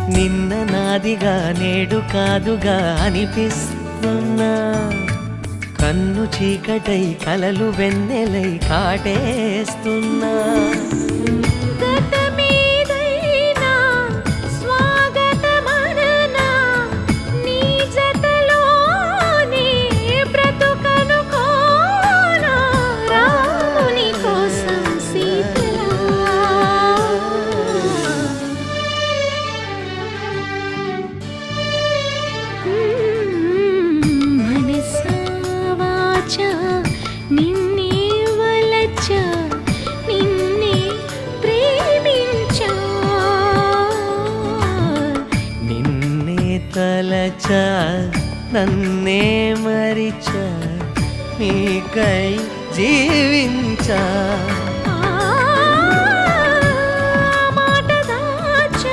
నిన్న నాదిగా నేడు కాదుగా అనిపిస్తున్నా, కన్ను చీకటై కలలు వెన్నెలై కాటేస్తున్నా. నిన్నే వలచా నిన్నే ప్రేమించా, నిన్నే తలచా నన్నే మరిచా, నీకై జీవించా.